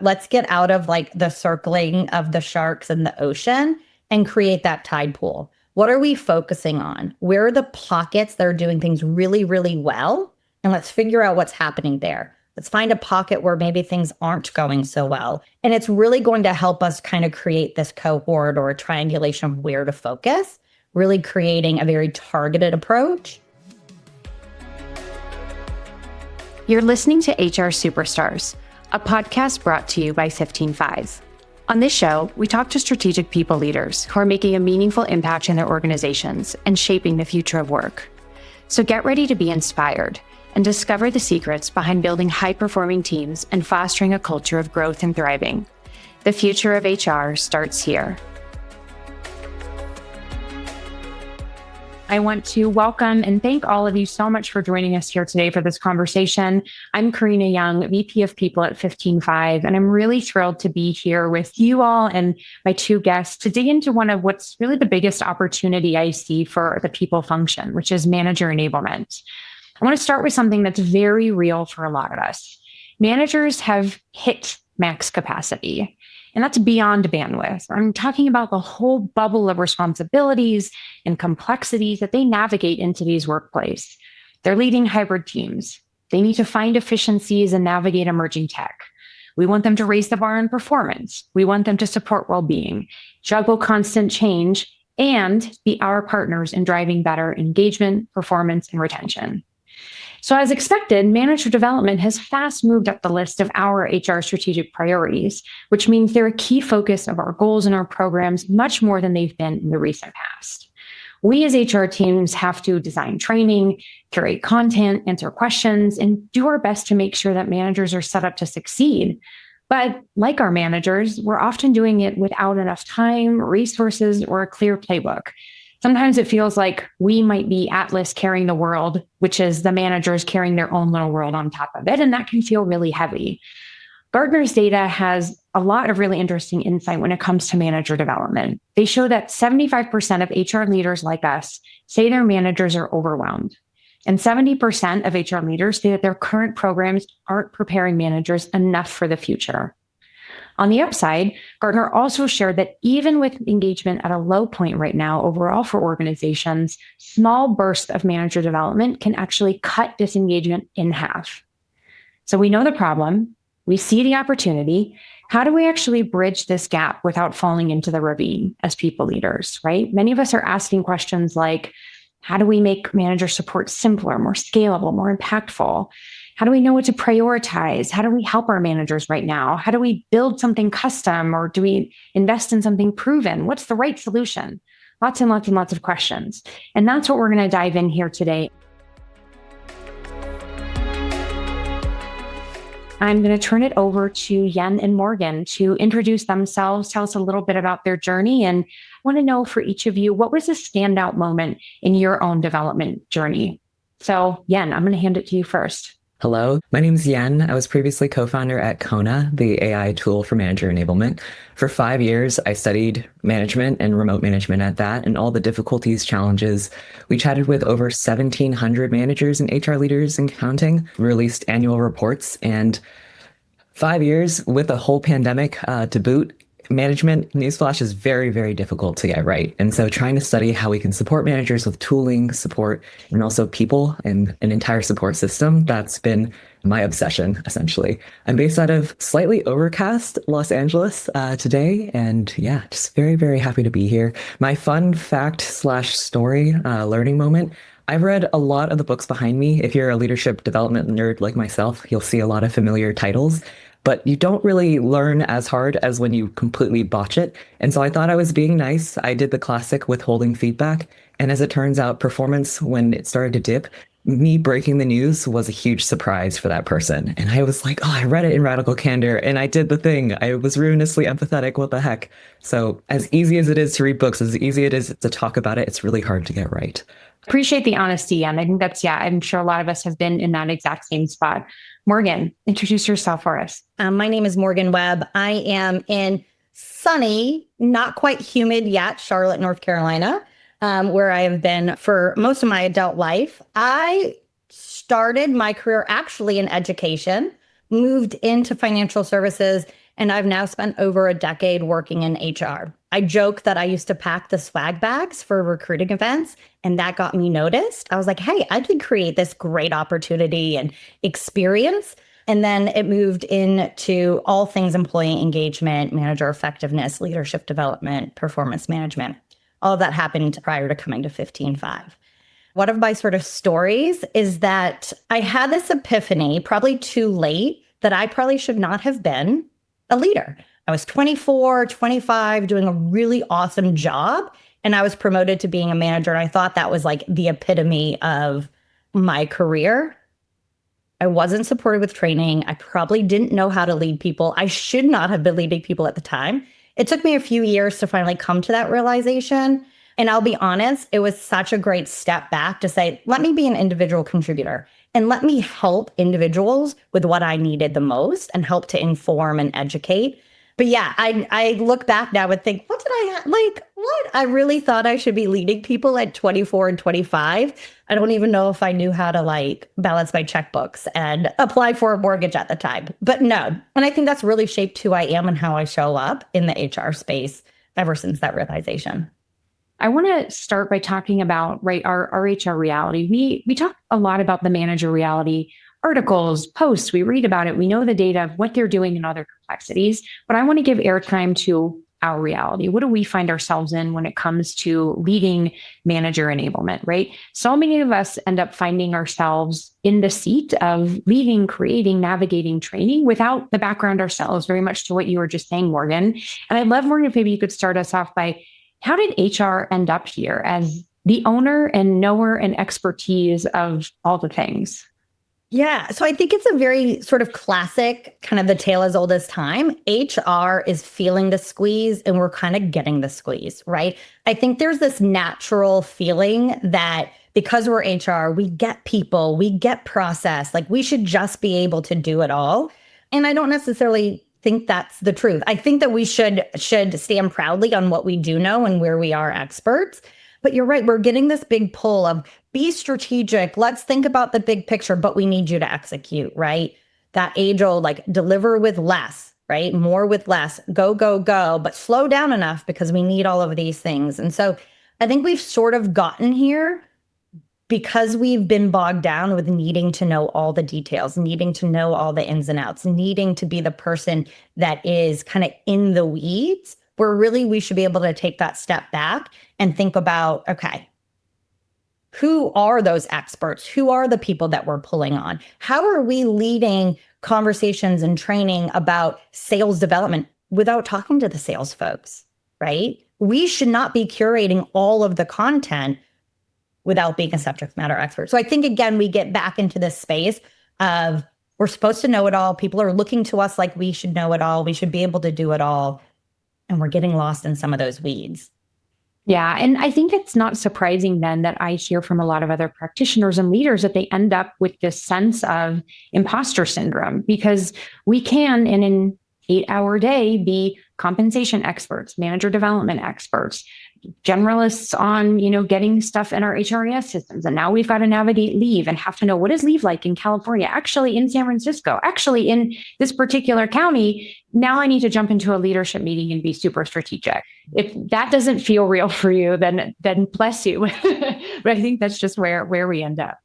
Let's get out of like the circling of the sharks in the ocean and create that tide pool. What are we focusing on? Where are the pockets that are doing things really, really well? And let's figure out what's happening there. Let's find a pocket where maybe things aren't going so well. And it's really going to help us kind of create this cohort or a triangulation of where to focus, really creating a very targeted approach. You're listening to HR Superstars, a podcast brought to you by 15Five. On this show, we talk to strategic people leaders who are making a meaningful impact in their organizations and shaping the future of work. So get ready to be inspired and discover the secrets behind building high-performing teams and fostering a culture of growth and thriving. The future of HR starts here. I want to welcome and thank all of you so much for joining us here today for this conversation. I'm Karina Young, VP of People at 15Five, and I'm really thrilled to be here with you all and my two guests to dig into one of what's really the biggest opportunity I see for the people function, which is manager enablement. I want to start with something that's very real for a lot of us. Managers have hit max capacity. And that's beyond bandwidth. I'm talking about the whole bubble of responsibilities and complexities that they navigate in today's workplace. They're leading hybrid teams. They need to find efficiencies and navigate emerging tech. We want them to raise the bar on performance. We want them to support well-being, juggle constant change, and be our partners in driving better engagement, performance, and retention. So as expected, manager development has fast moved up the list of our HR strategic priorities, which means they're a key focus of our goals and our programs much more than they've been in the recent past. We as HR teams have to design training, curate content, answer questions, and do our best to make sure that managers are set up to succeed. But like our managers, we're often doing it without enough time, resources, or a clear playbook. Sometimes it feels like we might be Atlas carrying the world, which is the managers carrying their own little world on top of it, and that can feel really heavy. Gartner's data has a lot of really interesting insight when it comes to manager development. They show that 75% of HR leaders like us say their managers are overwhelmed, and 70% of HR leaders say that their current programs aren't preparing managers enough for the future. On the upside, Gartner also shared that even with engagement at a low point right now overall for organizations, small bursts of manager development can actually cut disengagement in half. So we know the problem, we see the opportunity. How do we actually bridge this gap without falling into the ravine as people leaders, right? Many of us are asking questions like, how do we make manager support simpler, more scalable, more impactful? How do we know what to prioritize? How do we help our managers right now? How do we build something custom, or do we invest in something proven? What's the right solution? Lots and lots and lots of questions. And that's what we're going to dive in here today. I'm going to turn it over to Yen and Morgan to introduce themselves, tell us a little bit about their journey. And I want to know for each of you, what was a standout moment in your own development journey? So Yen, I'm going to hand it to you first. Hello, my name is Yen. I was previously co-founder at Kona, the AI tool for manager enablement. For 5 years, I studied management and remote management at that and all the difficulties, challenges. We chatted with over 1,700 managers and HR leaders and counting, released annual reports, and 5 years with a whole pandemic to boot. Management, newsflash, is very, very difficult to get right. And so trying to study how we can support managers with tooling, support, and also people and an entire support system, that's been my obsession, essentially. I'm based out of slightly overcast Los Angeles today. And yeah, just very, very happy to be here. My fun fact / story learning moment. I've read a lot of the books behind me. If you're a leadership development nerd like myself, you'll see a lot of familiar titles. But you don't really learn as hard as when you completely botch it. And so I thought I was being nice. I did the classic withholding feedback. And as it turns out, performance, when it started to dip, me breaking the news was a huge surprise for that person. And I was like, oh, I read it in radical candor and I did the thing. I was ruinously empathetic. What the heck? So as easy as it is to read books, as easy as it is to talk about it, it's really hard to get right. Appreciate the honesty. And I think that's, I'm sure a lot of us have been in that exact same spot. Morgan, introduce yourself for us. My name is Morgan Webb. I am in sunny, not quite humid yet, Charlotte, North Carolina, where I have been for most of my adult life. I started my career actually in education, moved into financial services, And I've now spent over a decade working in HR. I joke that I used to pack the swag bags for recruiting events, and that got me noticed. I was like, hey, I could create this great opportunity and experience. And then it moved into all things employee engagement, manager effectiveness, leadership development, performance management. All of that happened prior to coming to 15.5. One of my sort of stories is that I had this epiphany, probably too late, that I probably should not have been a leader. I was 24, 25, doing a really awesome job, and I was promoted to being a manager. And I thought that was like the epitome of my career. I wasn't supported with training. I probably didn't know how to lead people. I should not have been leading people at the time. It took me a few years to finally come to that realization. And I'll be honest, it was such a great step back to say, let me be an individual contributor and let me help individuals with what I needed the most and help to inform and educate. But yeah, I look back now and think, what did I like? What? I really thought I should be leading people at 24 and 25. I don't even know if I knew how to like balance my checkbooks and apply for a mortgage at the time. But no. And I think that's really shaped who I am and how I show up in the HR space ever since that realization. I want to start by talking about, right, our HR reality. We talk a lot about the manager reality, articles, posts, we read about it. We know the data of what they're doing and other complexities, but I want to give airtime to our reality. What do we find ourselves in when it comes to leading manager enablement, right? So many of us end up finding ourselves in the seat of leading, creating, navigating, training without the background ourselves, very much to what you were just saying, Morgan. And I'd love, Morgan, if maybe you could start us off by, how did HR end up here as the owner and knower and expertise of all the things? Yeah. So I think it's a very sort of classic, kind of the tale as old as time. HR is feeling the squeeze and we're kind of getting the squeeze, right? I think there's this natural feeling that because we're HR, we get people, we get process, like we should just be able to do it all. And I don't necessarily think that's the truth. I think that we should stand proudly on what we do know and where we are experts. But you're right, we're getting this big pull of be strategic. Let's think about the big picture, but we need you to execute, right? That age old, like deliver with less, right? More with less, go, go, go, but slow down enough because we need all of these things. And so I think we've sort of gotten here because we've been bogged down with needing to know all the details, needing to know all the ins and outs, needing to be the person that is kind of in the weeds, where really we should be able to take that step back and think about, okay, who are those experts? Who are the people that we're pulling on? How are we leading conversations and training about sales development without talking to the sales folks, right? We should not be curating all of the content without being a subject matter expert. So I think, again, we get back into this space of we're supposed to know it all. People are looking to us like we should know it all. We should be able to do it all. And we're getting lost in some of those weeds. Yeah. And I think it's not surprising then that I hear from a lot of other practitioners and leaders that they end up with this sense of imposter syndrome, because we can, in an 8-hour day, be compensation experts, manager development experts, generalists on, getting stuff in our HRIS systems. And now we've got to navigate leave and have to know, what is leave like in California, actually in San Francisco, actually in this particular county. Now I need to jump into a leadership meeting and be super strategic. If that doesn't feel real for you, then bless you. But I think that's just where we end up.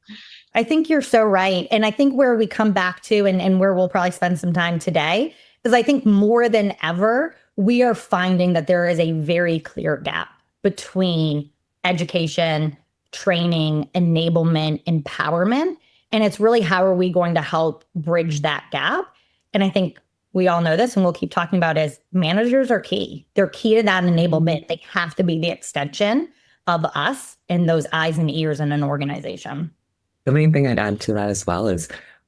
I think you're so right. And I think where we come back to and where we'll probably spend some time today is, I think more than ever, we are finding that there is a very clear gap between education, training, enablement, empowerment. And it's really, how are we going to help bridge that gap? And I think we all know this, and we'll keep talking about, is managers are key. They're key to that enablement. They have to be the extension of us and those eyes and ears in an organization. The main thing I'd add to that as well is,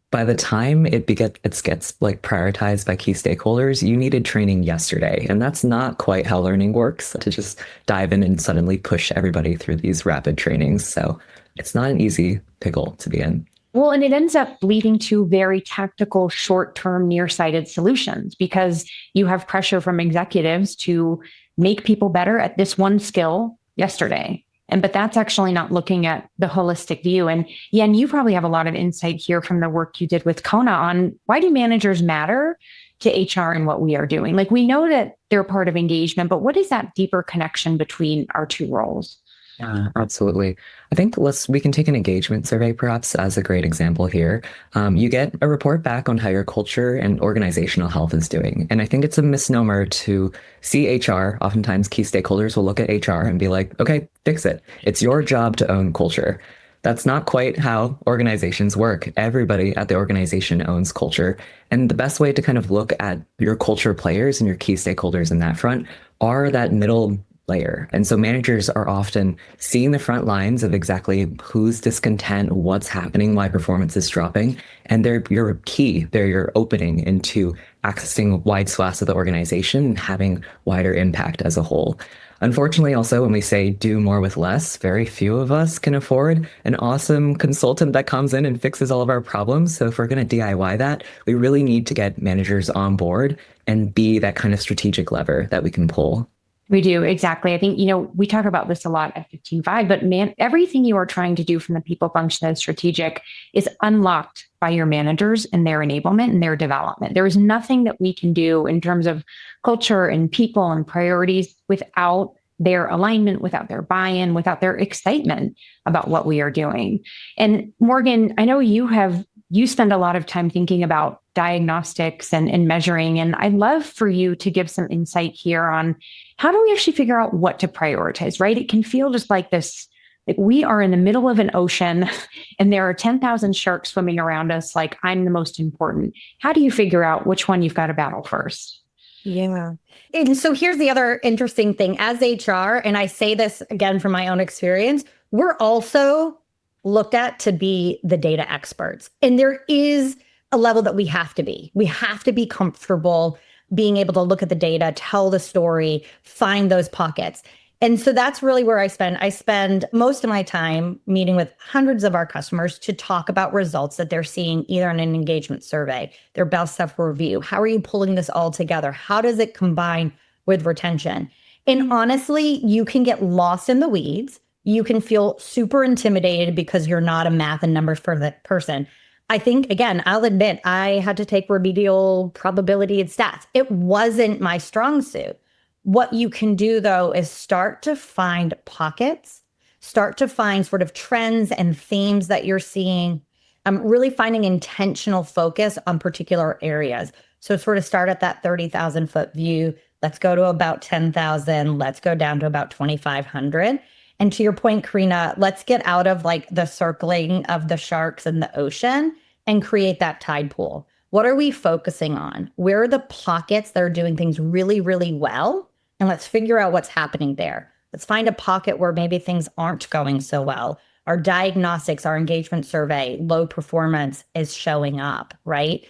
by the time it gets like prioritized by key stakeholders, you needed training yesterday. And that's not quite how learning works, to just dive in and suddenly push everybody through these rapid trainings. So it's not an easy pickle to be in. Well, and it ends up leading to very tactical, short-term, nearsighted solutions, because you have pressure from executives to make people better at this one skill yesterday. But that's actually not looking at the holistic view. And Yen, you probably have a lot of insight here from the work you did with Kona on, why do managers matter? to HR and what we are doing? Like, we know that they're part of engagement, but what is that deeper connection between our two roles? Yeah, absolutely. I think we can take an engagement survey perhaps as a great example here. You get a report back on how your culture and organizational health is doing. And I think it's a misnomer to see HR. Oftentimes key stakeholders will look at HR and be like, okay, fix it. It's your job to own culture. That's not quite how organizations work. Everybody at the organization owns culture. And the best way to kind of look at your culture players and your key stakeholders in that front are that middle layer. And so managers are often seeing the front lines of exactly who's discontent, what's happening, why performance is dropping. And they're your key, they're your opening into accessing wide swaths of the organization and having wider impact as a whole. Unfortunately, also, when we say do more with less, very few of us can afford an awesome consultant that comes in and fixes all of our problems. So if we're going to DIY that, we really need to get managers on board and be that kind of strategic lever that we can pull. We do, exactly. I think, we talk about this a lot at 15.5, but everything you are trying to do from the people function as strategic is unlocked by your managers and their enablement and their development. There is nothing that we can do in terms of culture and people and priorities without their alignment, without their buy-in, without their excitement about what we are doing. And Morgan, I know you spend a lot of time thinking about diagnostics and measuring, and I'd love for you to give some insight here on how do we actually figure out what to prioritize, right? It can feel just like this, like we are in the middle of an ocean and there are 10,000 sharks swimming around us, like I'm the most important. How do you figure out which one you've got to battle first? Yeah. And so here's the other interesting thing. As HR, and I say this again from my own experience, we're also looked at to be the data experts. And there is a level that we have to be. We have to be comfortable being able to look at the data, tell the story, find those pockets. And so that's really where I spend most of my time meeting with hundreds of our customers to talk about results that they're seeing either in an engagement survey, their best stuff review. How are you pulling this all together? How does it combine with retention? And honestly, you can get lost in the weeds. You can feel super intimidated because you're not a math and numbers for the person. I think, again, I'll admit I had to take remedial probability and stats. It wasn't my strong suit. What you can do, though, is start to find pockets, start to find sort of trends and themes that you're seeing, really finding intentional focus on particular areas. So sort of start at that 30,000 foot view. Let's go to about 10,000. Let's go down to about 2,500. And to your point, Karina, let's get out of like the circling of the sharks in the ocean and create that tide pool. What are we focusing on? Where are the pockets that are doing things really, really well? And let's figure out what's happening there. Let's find a pocket where maybe things aren't going so well. Our diagnostics, our engagement survey, low performance is showing up, right?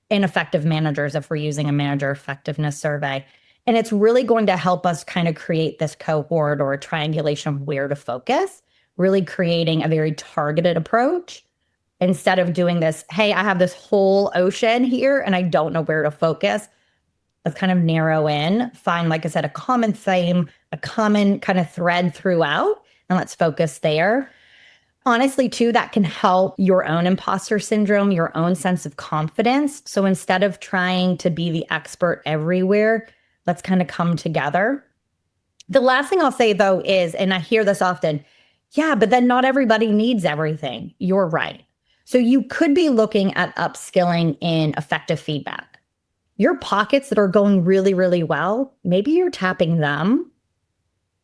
Ineffective managers, if we're using a manager effectiveness survey. And it's really going to help us kind of create this cohort or a triangulation of where to focus, really creating a very targeted approach instead of doing this, hey, I have this whole ocean here and I don't know where to focus. Let's kind of narrow in, find, like I said, a common theme, a common kind of thread throughout, and let's focus there. Honestly, too, that can help your own imposter syndrome, your own sense of confidence. So instead of trying to be the expert everywhere, let's kind of come together. The last thing I'll say, though, is, and I hear this often, yeah, but then not everybody needs everything. You're right. So you could be looking at upskilling in effective feedback. Your pockets that are going really, really well, maybe you're tapping them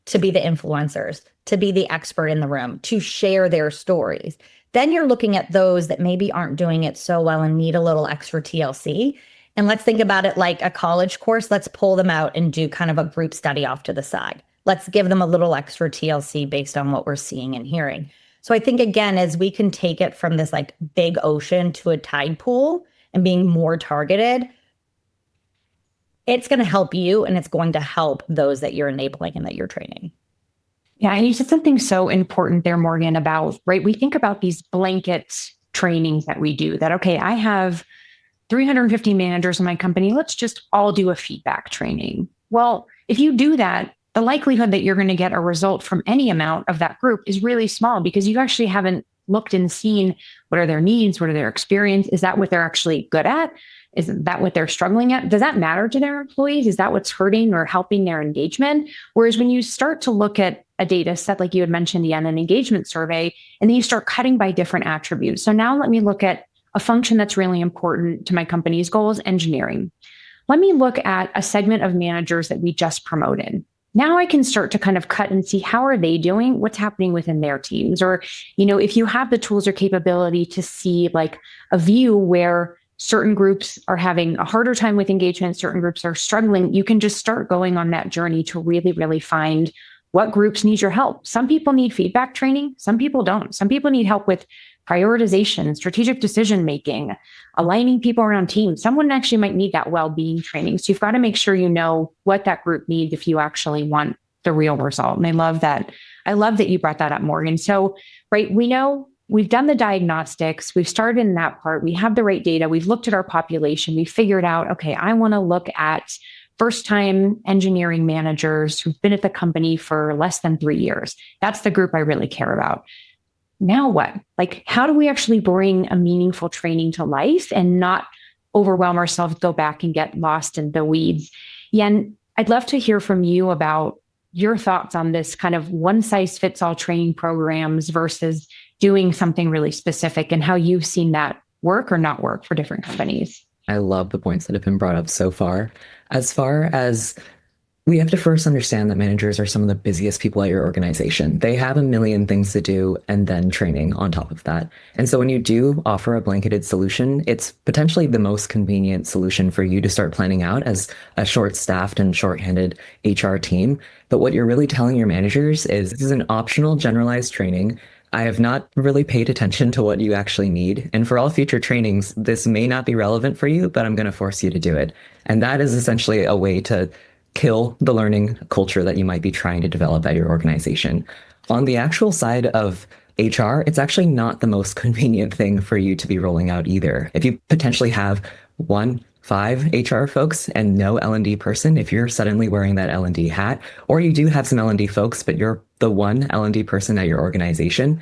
to be the influencers, to be the expert in the room, to share their stories. Then you're looking at those that maybe aren't doing it so well and need a little extra TLC. And let's think about it like a college course. Let's pull them out and do kind of a group study off to the side. Let's give them a little extra TLC based on what we're seeing and hearing. So I think, again, as we can take it from this like big ocean to a tide pool and being more targeted, it's going to help you and it's going to help those that you're enabling and that you're training. Yeah, and you said something so important there, Morgan, about, right, we think about these blanket trainings that we do that, okay, I have 350 managers in my company. Let's just all do a feedback training. Well, if you do that, the likelihood that you're going to get a result from any amount of that group is really small because you actually haven't looked and seen what are their needs, what are their experience? Is that what they're actually good at? Is that what they're struggling at? Does that matter to their employees? Is that what's hurting or helping their engagement? Whereas when you start to look at a data set, like you had mentioned, an engagement survey, and then you start cutting by different attributes. So now let me look at a function that's really important to my company's goals, engineering. Let me look at a segment of managers that we just promoted. Now I can start to kind of cut and see how are they doing, what's happening within their teams. Or, if you have the tools or capability to see like a view where certain groups are having a harder time with engagement, certain groups are struggling, you can just start going on that journey to really, really find what groups need your help. Some people need feedback training, some people don't. Some people need help with prioritization, strategic decision-making, aligning people around teams. Someone actually might need that well-being training. So you've got to make sure you know what that group needs if you actually want the real result. And I love that. I love that you brought that up, Morgan. So, right, we know we've done the diagnostics. We've started in that part. We have the right data. We've looked at our population. We figured out, okay, I want to look at first-time engineering managers who've been at the company for less than 3 years. That's the group I really care about. Now what? Like, how do we actually bring a meaningful training to life and not overwhelm ourselves, go back and get lost in the weeds? Yen, I'd love to hear from you about your thoughts on this kind of one-size-fits-all training programs versus doing something really specific and how you've seen that work or not work for different companies. I love the points that have been brought up so far. As far as we have to first understand that managers are some of the busiest people at your organization. They have a million things to do and then training on top of that. And so when you do offer a blanketed solution, it's potentially the most convenient solution for you to start planning out as a short-staffed and short-handed HR team. But what you're really telling your managers is this is an optional generalized training. I have not really paid attention to what you actually need. And for all future trainings, this may not be relevant for you, but I'm going to force you to do it. And that is essentially a way to kill the learning culture that you might be trying to develop at your organization. On the actual side of HR, it's actually not the most convenient thing for you to be rolling out either. If you potentially have 5 HR folks and no L&D person, if you're suddenly wearing that L&D hat, or you do have some L&D folks, but you're the one L&D person at your organization,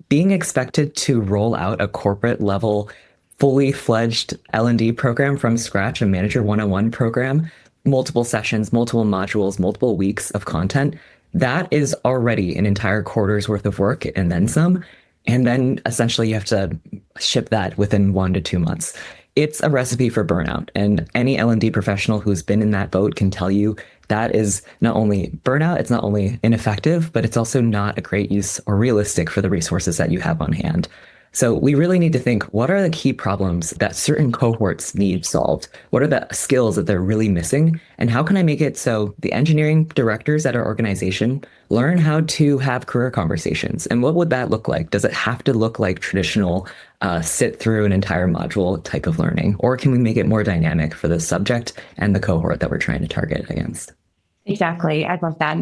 being expected to roll out a corporate level, fully fledged L&D program from scratch, a manager one-on-one program, multiple sessions, multiple modules, multiple weeks of content, that is already an entire quarter's worth of work and then some. And then essentially you have to ship that within 1 to 2 months. It's a recipe for burnout. And any L&D professional who's been in that boat can tell you that is not only burnout, it's not only ineffective, but it's also not a great use or realistic for the resources that you have on hand. So we really need to think, what are the key problems that certain cohorts need solved? What are the skills that they're really missing? And how can I make it so the engineering directors at our organization learn how to have career conversations? And what would that look like? Does it have to look like traditional sit through an entire module type of learning? Or can we make it more dynamic for the subject and the cohort that we're trying to target against? Exactly. I love that.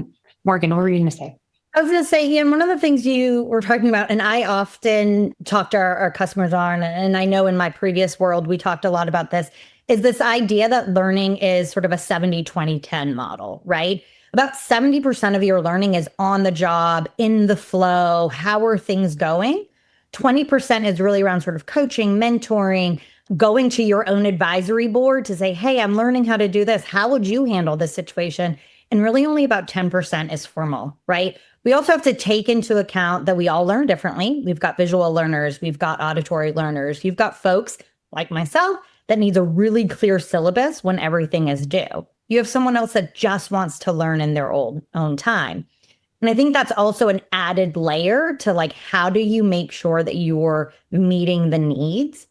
Morgan, what were you going to say? I was going to say, Ian, one of the things you were talking about, and I often talk to our customers on, and I know in my previous world, we talked a lot about this, is this idea that learning is sort of a 70-20-10 model, right? About 70% of your learning is on the job, in the flow. How are things going? 20% is really around sort of coaching, mentoring, going to your own advisory board to say, hey, I'm learning how to do this. How would you handle this situation? And really only about 10% is formal, right? We also have to take into account that we all learn differently. We've got visual learners, we've got auditory learners, you've got folks like myself that needs a really clear syllabus when everything is due. You have someone else that just wants to learn in their own time. And I think that's also an added layer to like, how do you make sure that you're meeting the needs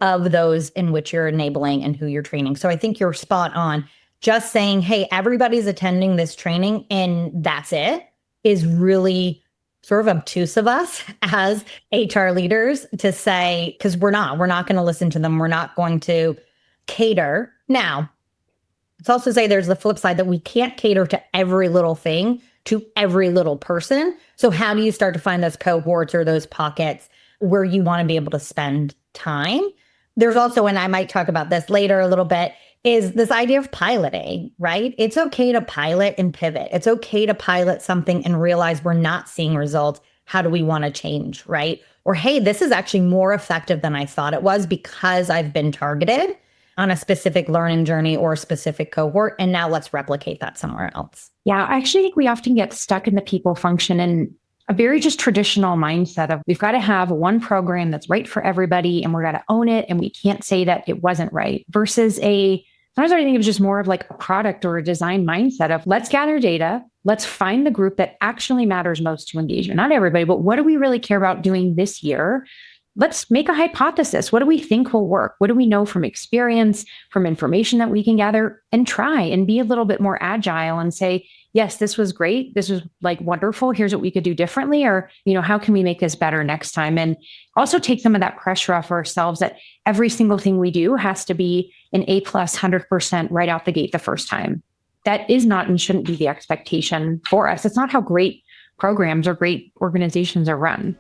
of those in which you're enabling and who you're training? So I think you're spot on. Just saying, hey, everybody's attending this training and that's it, is really sort of obtuse of us as HR leaders to say, because we're not going to listen to them. We're not going to cater. Now, let's also say there's the flip side that we can't cater to every little thing, to every little person. So how do you start to find those cohorts or those pockets where you want to be able to spend time? There's also, and I might talk about this later a little bit, is this idea of piloting, right? It's okay to pilot and pivot. It's okay to pilot something and realize we're not seeing results. How do we want to change, right? Or, hey, this is actually more effective than I thought it was because I've been targeted on a specific learning journey or a specific cohort. And now let's replicate that somewhere else. Yeah, I actually think we often get stuck in the people function and a very just traditional mindset of we've got to have one program that's right for everybody and we're going to own it. And we can't say that it wasn't right versus sometimes I think it was just more of like a product or a design mindset of let's gather data. Let's find the group that actually matters most to engagement. Not everybody, but what do we really care about doing this year? Let's make a hypothesis. What do we think will work? What do we know from experience, from information that we can gather and try and be a little bit more agile and say, yes, this was great. This was like wonderful. Here's what we could do differently. Or, how can we make this better next time? And also take some of that pressure off ourselves that every single thing we do has to be an A+ 100% right out the gate the first time. That is not and shouldn't be the expectation for us. It's not how great programs or great organizations are run.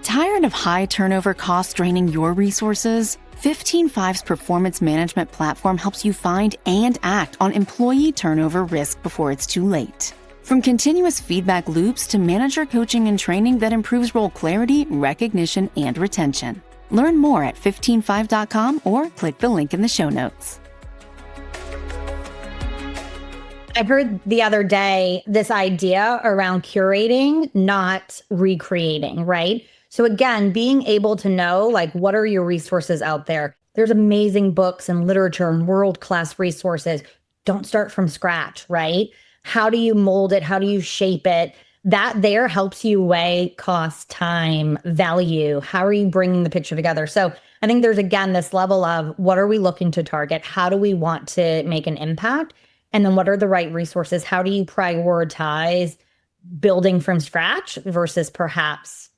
Tired of high turnover costs draining your resources? 15.5's performance management platform helps you find and act on employee turnover risk before it's too late. From continuous feedback loops to manager coaching and training that improves role clarity, recognition, and retention. Learn more at 15.5.com or click the link in the show notes. I heard the other day this idea around curating, not recreating, right? So again, being able to know, like, what are your resources out there? There's amazing books and literature and world-class resources. Don't start from scratch, right? How do you mold it? How do you shape it? That there helps you weigh cost, time, value. How are you bringing the picture together? So I think there's, again, this level of what are we looking to target? How do we want to make an impact? And then what are the right resources? How do you prioritize building from scratch versus perhaps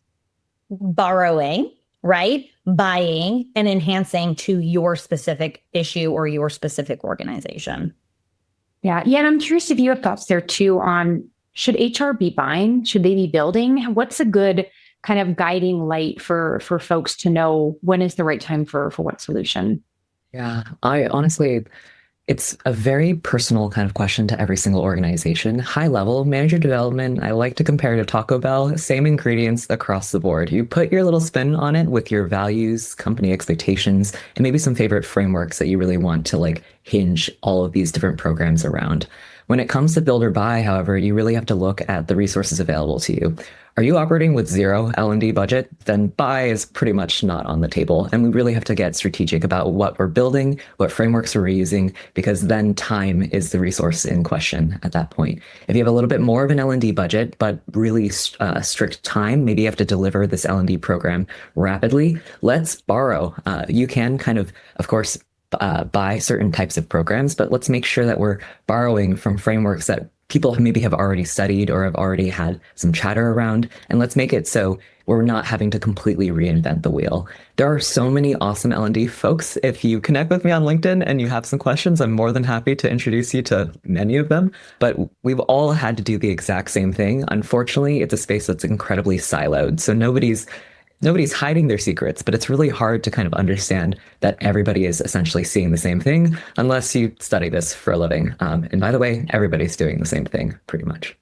borrowing, right? Buying and enhancing to your specific issue or your specific organization. Yeah. And I'm curious if you have thoughts there too on should HR be buying? Should they be building? What's a good kind of guiding light for folks to know when is the right time for what solution? Yeah, it's a very personal kind of question to every single organization. High level manager development, I like to compare to Taco Bell, same ingredients across the board. You put your little spin on it with your values, company expectations, and maybe some favorite frameworks that you really want to hinge all of these different programs around. When it comes to build or buy, however, you really have to look at the resources available to you. Are you operating with zero L&D budget? Then buy is pretty much not on the table. And we really have to get strategic about what we're building, what frameworks we're using, because then time is the resource in question at that point. If you have a little bit more of an L&D budget, but really strict time, maybe you have to deliver this L&D program rapidly, let's borrow. You can of course, buy certain types of programs, but let's make sure that we're borrowing from frameworks that people maybe have already studied or have already had some chatter around, and let's make it so we're not having to completely reinvent the wheel. There are so many awesome L&D folks. If you connect with me on LinkedIn and you have some questions, I'm more than happy to introduce you to many of them, but we've all had to do the exact same thing. Unfortunately, it's a space that's incredibly siloed, so nobody's hiding their secrets, but it's really hard to kind of understand that everybody is essentially seeing the same thing unless you study this for a living. And by the way, everybody's doing the same thing pretty much.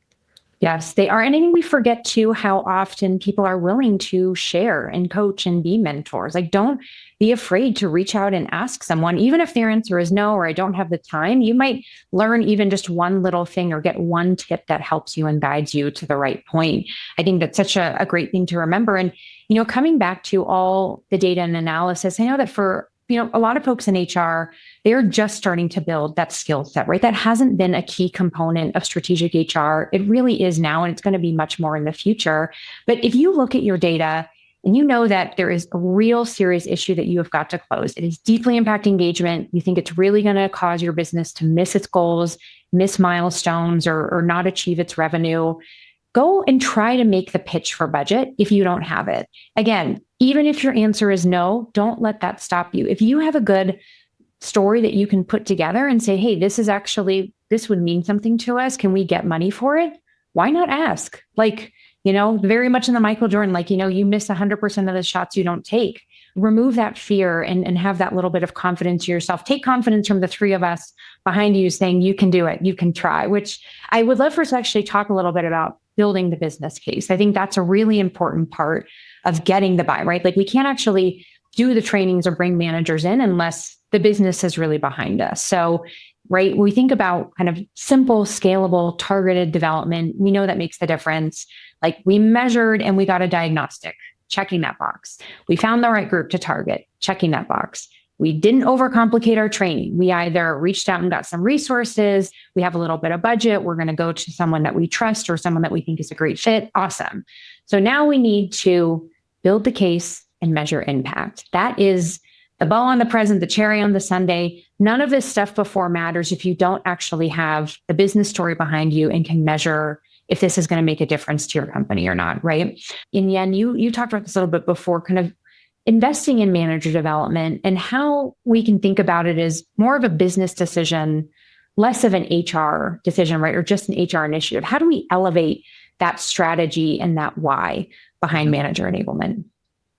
Yes, they are. And I think we forget too how often people are willing to share and coach and be mentors. Don't be afraid to reach out and ask someone, even if their answer is no, or I don't have the time. You might learn even just one little thing or get one tip that helps you and guides you to the right point. I think that's such a great thing to remember. And, coming back to all the data and analysis, I know that for a lot of folks in HR, they're just starting to build that skill set, right? That hasn't been a key component of strategic HR. It really is now, and it's going to be much more in the future. But if you look at your data and you know that there is a real serious issue that you have got to close, it is deeply impacting engagement. You think it's really going to cause your business to miss its goals, miss milestones, or not achieve its revenue. Go and try to make the pitch for budget if you don't have it. Again, even if your answer is no, don't let that stop you. If you have a good story that you can put together and say, hey, this would mean something to us. Can we get money for it? Why not ask? Very much in the Michael Jordan, you miss 100% of the shots you don't take. Remove that fear and have that little bit of confidence in yourself. Take confidence from the three of us behind you saying you can do it, you can try, which I would love for us to actually talk a little bit about building the business case. I think that's a really important part of getting the buy, right? Like we can't actually do the trainings or bring managers in unless the business is really behind us. So, right, we think about kind of simple, scalable, targeted development. We know that makes the difference. Like we measured and we got a diagnostic, checking that box. We found the right group to target, checking that box. We didn't overcomplicate our training. We either reached out and got some resources. We have a little bit of budget. We're going to go to someone that we trust or someone that we think is a great fit. Awesome. So now we need to build the case and measure impact. That is the ball on the present, the cherry on the sundae. None of this stuff before matters if you don't actually have the business story behind you and can measure if this is going to make a difference to your company or not, right? And Yen, you talked about this a little bit before, kind of investing in manager development and how we can think about it as more of a business decision, less of an HR decision, right? Or just an HR initiative. How do we elevate that strategy and that why behind manager enablement?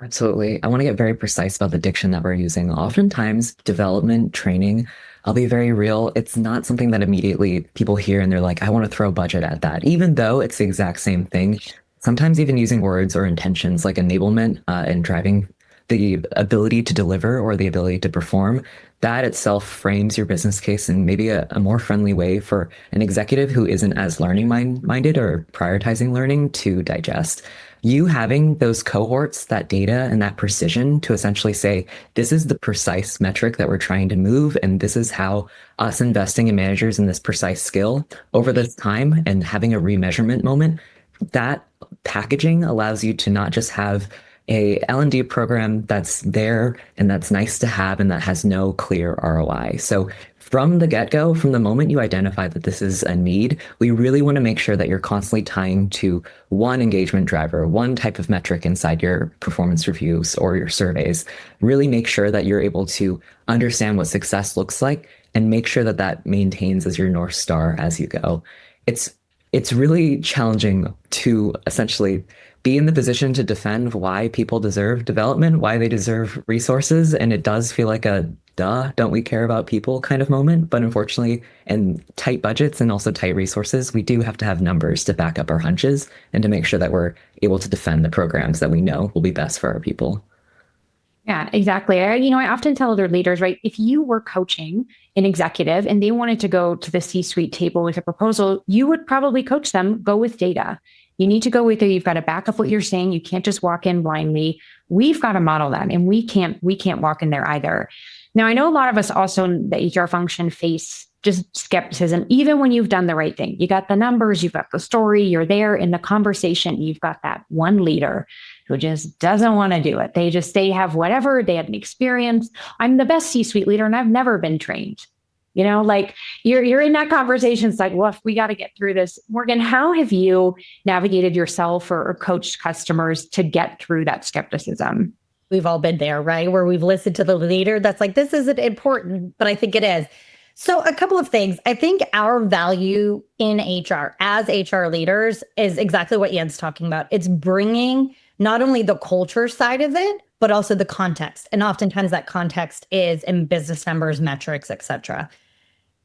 Absolutely. I want to get very precise about the diction that we're using. Oftentimes, development, training, I'll be very real. It's not something that immediately people hear and they're like, I want to throw budget at that, even though it's the exact same thing. Sometimes even using words or intentions like enablement and driving the ability to deliver or the ability to perform, that itself frames your business case in maybe a more friendly way for an executive who isn't as learning minded or prioritizing learning to digest. You having those cohorts, that data and that precision to essentially say, this is the precise metric that we're trying to move. And this is how us investing in managers in this precise skill over this time and having a remeasurement moment, that packaging allows you to not just have a L&D program that's there and that's nice to have and that has no clear ROI. So from the get-go, from the moment you identify that this is a need, we really want to make sure that you're constantly tying to one engagement driver, one type of metric inside your performance reviews or your surveys. Really make sure that you're able to understand what success looks like and make sure that that maintains as your North Star as you go. It's really challenging to essentially be in the position to defend why people deserve development, why they deserve resources. And it does feel like a duh, don't we care about people kind of moment. But unfortunately, in tight budgets and also tight resources, we do have to have numbers to back up our hunches and to make sure that we're able to defend the programs that we know will be best for our people. Yeah, exactly. I often tell other leaders, right? If you were coaching an executive and they wanted to go to the C-suite table with a proposal, you would probably coach them, go with data. You need to go with it. You've got to back up what you're saying. You can't just walk in blindly. We've got to model that, and we can't walk in there either. Now, I know a lot of us also in the HR function face just skepticism, even when you've done the right thing. You got the numbers, you've got the story, you're there in the conversation. You've got that one leader who just doesn't want to do it. They have whatever, they had an experience. I'm the best C-suite leader and I've never been trained. Like you're in that conversation. It's like, well, we got to get through this. Morgan, how have you navigated yourself or coached customers to get through that skepticism? We've all been there, right? Where we've listened to the leader that's like, this isn't important, but I think it is. So a couple of things. I think our value in HR as HR leaders is exactly what Yen's talking about. It's bringing not only the culture side of it, but also the context. And oftentimes that context is in business numbers, metrics, et cetera.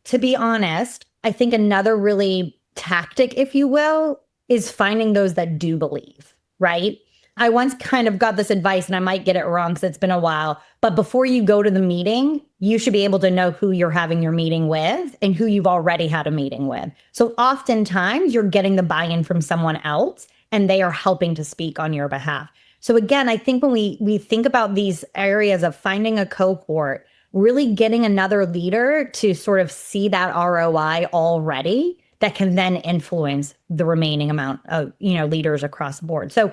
To be honest, I think another really tactic, if you will, is finding those that do believe, right? I once kind of got this advice, and I might get it wrong because it's been a while, but before you go to the meeting, you should be able to know who you're having your meeting with and who you've already had a meeting with. So oftentimes you're getting the buy-in from someone else and they are helping to speak on your behalf. So again, I think when we think about these areas of finding a cohort, really getting another leader to sort of see that ROI already, that can then influence the remaining amount of, leaders across the board. So,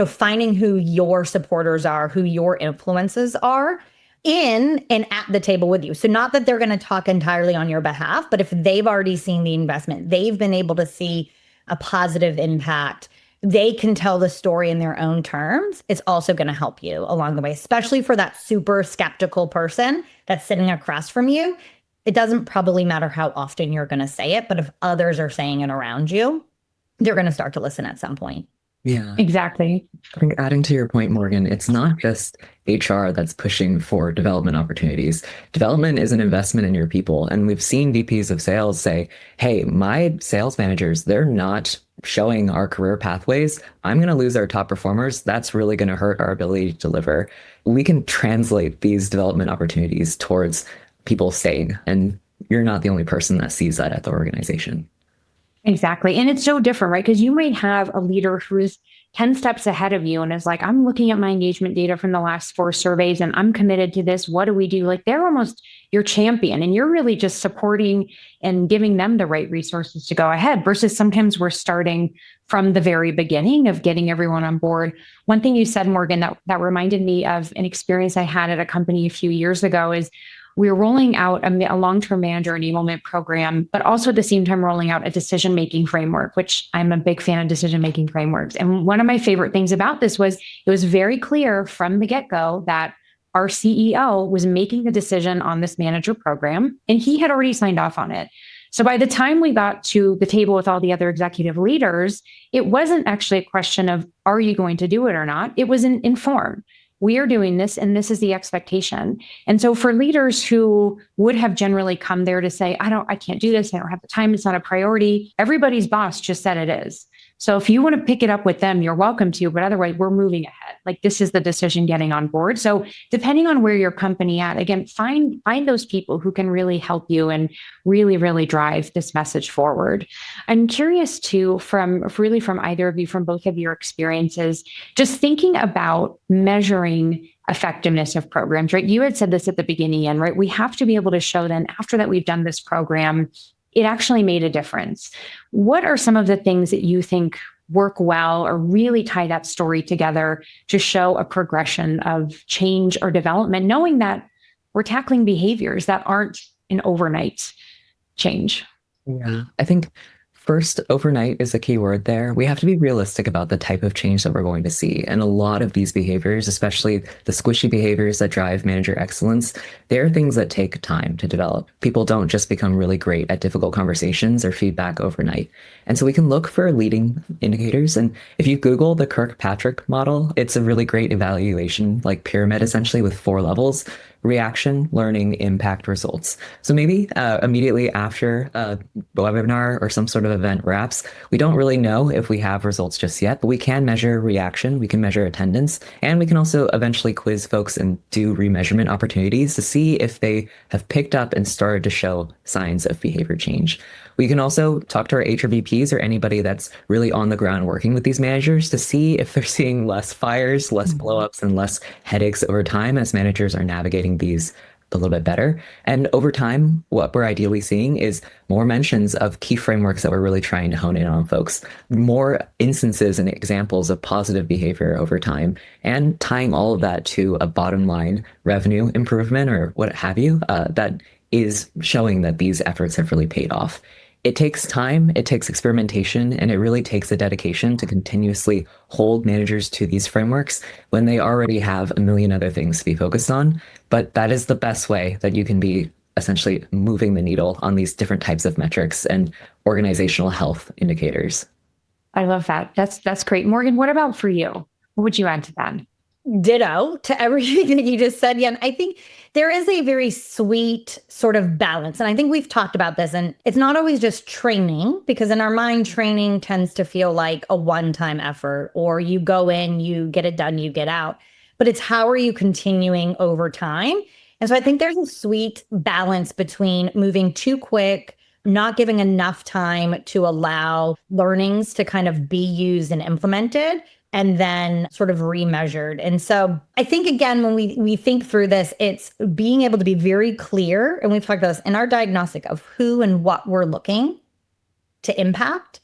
finding who your supporters are, who your influences are in and at the table with you. So not that they're going to talk entirely on your behalf, but if they've already seen the investment, they've been able to see a positive impact, they can tell the story in their own terms. It's also going to help you along the way, especially for that super skeptical person that's sitting across from you. It doesn't probably matter how often you're going to say it, but if others are saying it around you, they're going to start to listen at some point. Yeah. Exactly. I think adding to your point, Morgan, it's not just HR that's pushing for development opportunities. Development is an investment in your people. And we've seen VPs of sales say, hey, my sales managers, they're not showing our career pathways. I'm going to lose our top performers. That's really going to hurt our ability to deliver. We can translate these development opportunities towards people staying. And you're not the only person that sees that at the organization. Exactly. And it's so different, right? Because you might have a leader who's 10 steps ahead of you and is like, I'm looking at my engagement data from the last 4 surveys and I'm committed to this. What do we do? Like they're almost your champion and you're really just supporting and giving them the right resources to go ahead versus sometimes we're starting from the very beginning of getting everyone on board. One thing you said, Morgan, that reminded me of an experience I had at a company a few years ago is we were rolling out a long-term manager enablement program, but also at the same time rolling out a decision-making framework, which I'm a big fan of decision-making frameworks. And one of my favorite things about this was it was very clear from the get-go that our CEO was making the decision on this manager program, and he had already signed off on it. So by the time we got to the table with all the other executive leaders, it wasn't actually a question of, are you going to do it or not? It was an informed. We are doing this and this is the expectation. And so for leaders who would have generally come there to say, I can't do this. I don't have the time. It's not a priority. Everybody's boss just said it is. So if you want to pick it up with them, you're welcome to, but otherwise we're moving ahead. Like this is the decision getting on board. So depending on where your company at, again, find those people who can really help you and really, really drive this message forward. I'm curious too, from either of you, from both of your experiences, just thinking about measuring effectiveness of programs, right? You had said this at the beginning, and right, we have to be able to show then after that we've done this program, it actually made a difference. What are some of the things that you think work well or really tie that story together to show a progression of change or development, knowing that we're tackling behaviors that aren't an overnight change? Yeah, I think first, overnight is a key word there. We have to be realistic about the type of change that we're going to see. And a lot of these behaviors, especially the squishy behaviors that drive manager excellence, they're things that take time to develop. People don't just become really great at difficult conversations or feedback overnight. And so we can look for leading indicators. And if you Google the Kirkpatrick model, it's a really great evaluation, like pyramid essentially with 4 levels: reaction, learning, impact, results. So maybe immediately after a webinar or some sort of event wraps, we don't really know if we have results just yet, but we can measure reaction, we can measure attendance, and we can also eventually quiz folks and do remeasurement opportunities to see if they have picked up and started to show signs of behavior change. We can also talk to our HRBPs or anybody that's really on the ground working with these managers to see if they're seeing less fires, less blowups, and less headaches over time as managers are navigating these a little bit better. And over time, what we're ideally seeing is more mentions of key frameworks that we're really trying to hone in on folks, more instances and examples of positive behavior over time, and tying all of that to a bottom line revenue improvement or what have you, that is showing that these efforts have really paid off. It takes time, it takes experimentation, and it really takes a dedication to continuously hold managers to these frameworks when they already have a million other things to be focused on. But that is the best way that you can be essentially moving the needle on these different types of metrics and organizational health indicators. I love that. That's great. Morgan, what about for you? What would you add to that? Ditto to everything that you just said. Yeah. And I think there is a very sweet sort of balance. And I think we've talked about this, and it's not always just training, because in our mind, training tends to feel like a one-time effort, or you go in, you get it done, you get out. But it's how are you continuing over time? And so I think there's a sweet balance between moving too quick, not giving enough time to allow learnings to kind of be used and implemented, and then sort of remeasured. And so I think, again, when we think through this, it's being able to be very clear, and we've talked about this in our diagnostic of who and what we're looking to impact.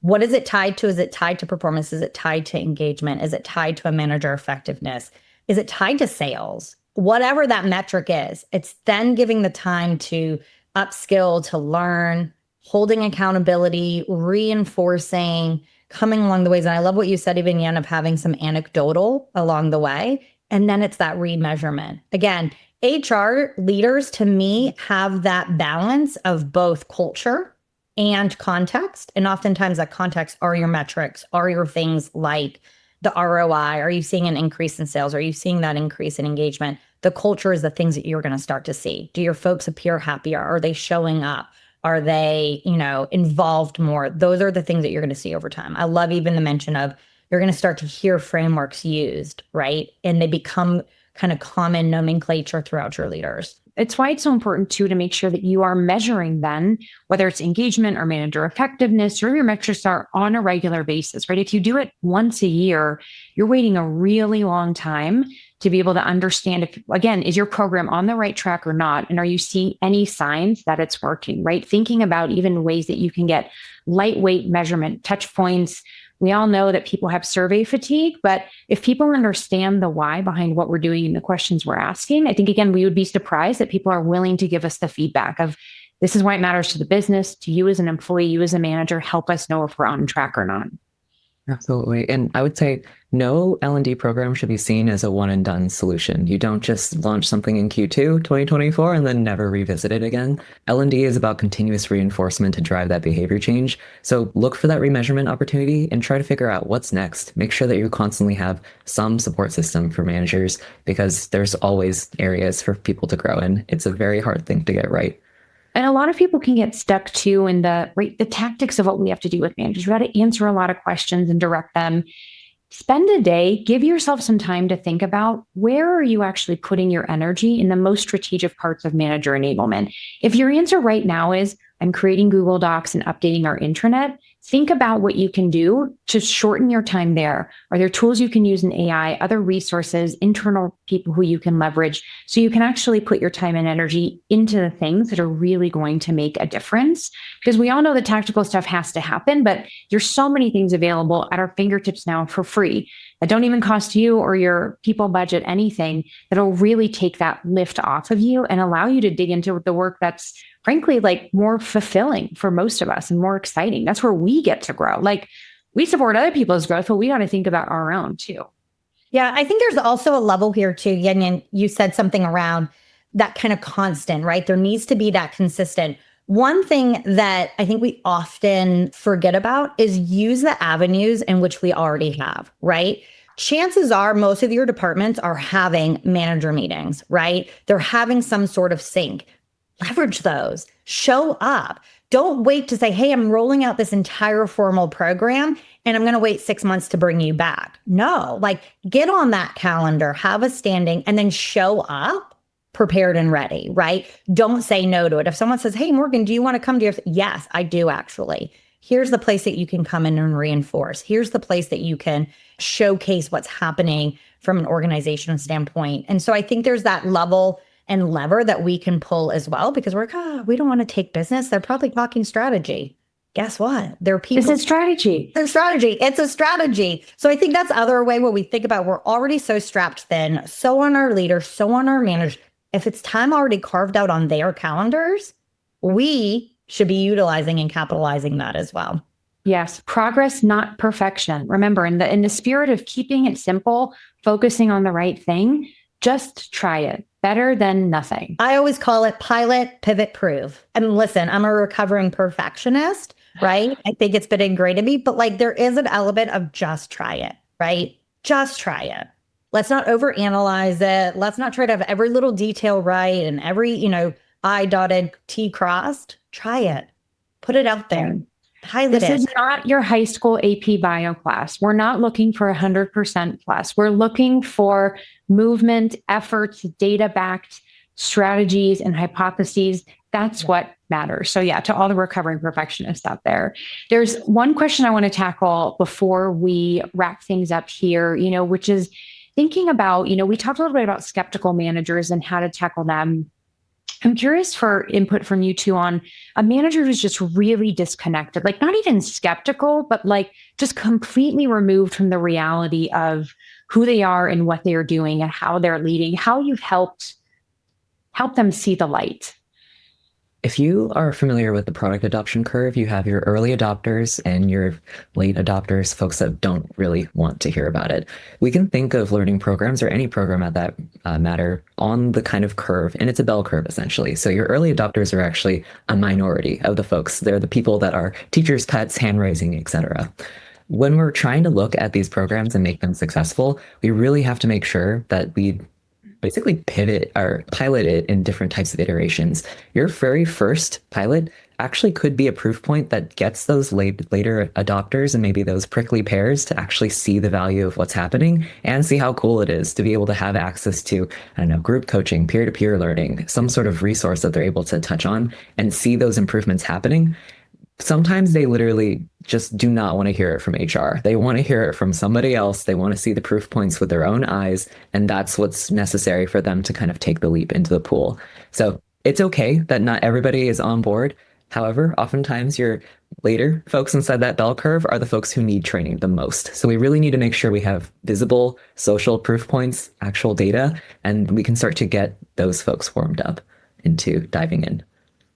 What is it tied to? Is it tied to performance? Is it tied to engagement? Is it tied to a manager effectiveness? Is it tied to sales? Whatever that metric is, it's then giving the time to upskill, to learn, holding accountability, reinforcing, coming along the ways. And I love what you said, even Yen, of having some anecdotal along the way. And then it's that remeasurement. Again, HR leaders to me have that balance of both culture and context. And oftentimes that context are your metrics, are your things like the ROI. Are you seeing an increase in sales? Are you seeing that increase in engagement? The culture is the things that you're going to start to see. Do your folks appear happier? Are they showing up? Are they, involved more? Those are the things that you're going to see over time. I love even the mention of you're going to start to hear frameworks used, right? And they become kind of common nomenclature throughout your leaders. It's why it's so important too to make sure that you are measuring then, whether it's engagement or manager effectiveness, or your metrics are on a regular basis, right? If you do it once a year, you're waiting a really long time to be able to understand if, again, is your program on the right track or not? And are you seeing any signs that it's working, right? Thinking about even ways that you can get lightweight measurement, touch points. We all know that people have survey fatigue, but if people understand the why behind what we're doing and the questions we're asking, I think, again, we would be surprised that people are willing to give us the feedback of this is why it matters to the business, to you as an employee, you as a manager, help us know if we're on track or not. Absolutely. And I would say no L&D program should be seen as a one and done solution. You don't just launch something in Q2 2024 and then never revisit it again. L&D is about continuous reinforcement to drive that behavior change. So look for that remeasurement opportunity and try to figure out what's next. Make sure that you constantly have some support system for managers because there's always areas for people to grow in. It's a very hard thing to get right. And a lot of people can get stuck too in the tactics of what we have to do with managers. We got to answer a lot of questions and direct them. Spend a day, give yourself some time to think about where are you actually putting your energy in the most strategic parts of manager enablement. If your answer right now is I'm creating Google Docs and updating our intranet, think about what you can do to shorten your time there. Are there tools you can use in AI, other resources, internal people who you can leverage so you can actually put your time and energy into the things that are really going to make a difference? Because we all know the tactical stuff has to happen, but there's so many things available at our fingertips now for free that don't even cost you or your people budget anything, that'll really take that lift off of you and allow you to dig into the work that's frankly, like more fulfilling for most of us and more exciting. That's where we get to grow. Like we support other people's growth, but we got to think about our own too. Yeah, I think there's also a level here too. Yen, you said something around that kind of constant, right? There needs to be that consistent. One thing that I think we often forget about is use the avenues in which we already have, right? Chances are most of your departments are having manager meetings, right? They're having some sort of sync. Leverage those, show up. Don't wait to say, hey, I'm rolling out this entire formal program and I'm going to wait 6 months to bring you back. No, like get on that calendar, have a standing, and then show up prepared and ready, right? Don't say no to it. If someone says, hey, Morgan, do you want to come to your, yes, I do actually. Here's the place that you can come in and reinforce. Here's the place that you can showcase what's happening from an organizational standpoint. And so I think there's that level and lever that we can pull as well, because we're like, we don't want to take business. They're probably talking strategy. Guess what? They're people. It's a strategy. It's a strategy. It's a strategy. So I think that's other way where we think about we're already so strapped thin, so on our leaders, so on our managers. If it's time already carved out on their calendars, we should be utilizing and capitalizing that as well. Yes, progress, not perfection. Remember, in the spirit of keeping it simple, focusing on the right thing, just try it. Better than nothing. I always call it pilot, pivot, prove. And listen, I'm a recovering perfectionist, right? I think it's been ingrained in me, but like there is an element of just try it, right? Just try it. Let's not overanalyze it. Let's not try to have every little detail right and every, I dotted, T crossed. Try it. Put it out there. Pilot this is not your high school AP bio class. We're not looking for 100% plus. We're looking for movement, efforts, data-backed strategies and hypotheses. That's what matters. So yeah, to all the recovering perfectionists out there, there's one question I want to tackle before we wrap things up here, which is thinking about, we talked a little bit about skeptical managers and how to tackle them. I'm curious for input from you two on a manager who's just really disconnected, like not even skeptical, but like just completely removed from the reality of who they are and what they are doing and how they're leading, how you've helped them see the light. If you are familiar with the product adoption curve, you have your early adopters and your late adopters, folks that don't really want to hear about it. We can think of learning programs or any program at that matter on the kind of curve, and it's a bell curve essentially. So your early adopters are actually a minority of the folks. They're the people that are teachers' pets, hand raising, etc. When we're trying to look at these programs and make them successful, we really have to make sure that we basically pivot or pilot it in different types of iterations. Your very first pilot actually could be a proof point that gets those later adopters and maybe those prickly pears to actually see the value of what's happening and see how cool it is to be able to have access to, I don't know, group coaching, peer-to-peer learning, some sort of resource that they're able to touch on and see those improvements happening. Sometimes they literally just do not want to hear it from HR. They want to hear it from somebody else. They want to see the proof points with their own eyes. And that's what's necessary for them to kind of take the leap into the pool. So it's okay that not everybody is on board. However, oftentimes your later folks inside that bell curve are the folks who need training the most. So we really need to make sure we have visible social proof points, actual data, and we can start to get those folks warmed up into diving in.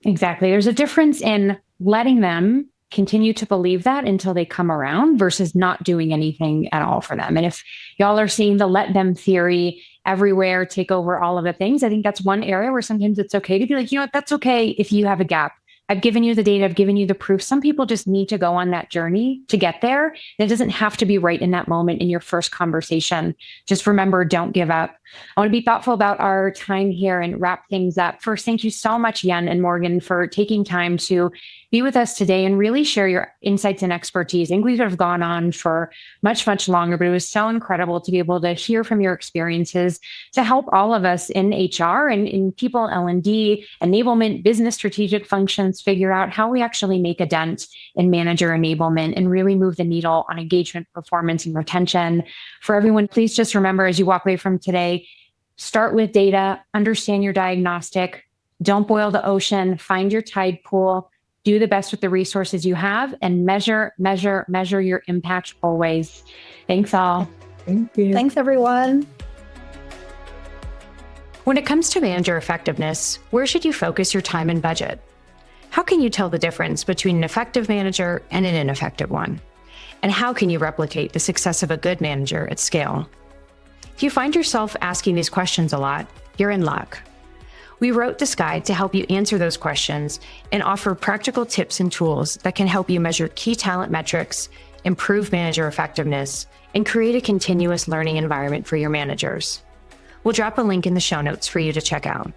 Exactly. There's a difference in letting them continue to believe that until they come around versus not doing anything at all for them. And if y'all are seeing the let them theory everywhere take over all of the things, I think that's one area where sometimes it's okay to be like, you know what, that's okay if you have a gap. I've given you the data, I've given you the proof. Some people just need to go on that journey to get there. And it doesn't have to be right in that moment in your first conversation. Just remember, don't give up. I want to be thoughtful about our time here and wrap things up. First, thank you so much, Yen and Morgan, for taking time to be with us today and really share your insights and expertise. I think we could have gone on for much, much longer, but it was so incredible to be able to hear from your experiences to help all of us in HR and in people, L&D, enablement, business strategic functions, figure out how we actually make a dent in manager enablement and really move the needle on engagement, performance, and retention. For everyone, please just remember as you walk away from today, start with data, understand your diagnostic, don't boil the ocean, find your tide pool, do the best with the resources you have, and measure your impact always. Thanks all. Thank you. Thanks, everyone. When it comes to manager effectiveness, where should you focus your time and budget? How can you tell the difference between an effective manager and an ineffective one? And how can you replicate the success of a good manager at scale? If you find yourself asking these questions a lot, you're in luck. We wrote this guide to help you answer those questions and offer practical tips and tools that can help you measure key talent metrics, improve manager effectiveness, and create a continuous learning environment for your managers. We'll drop a link in the show notes for you to check out.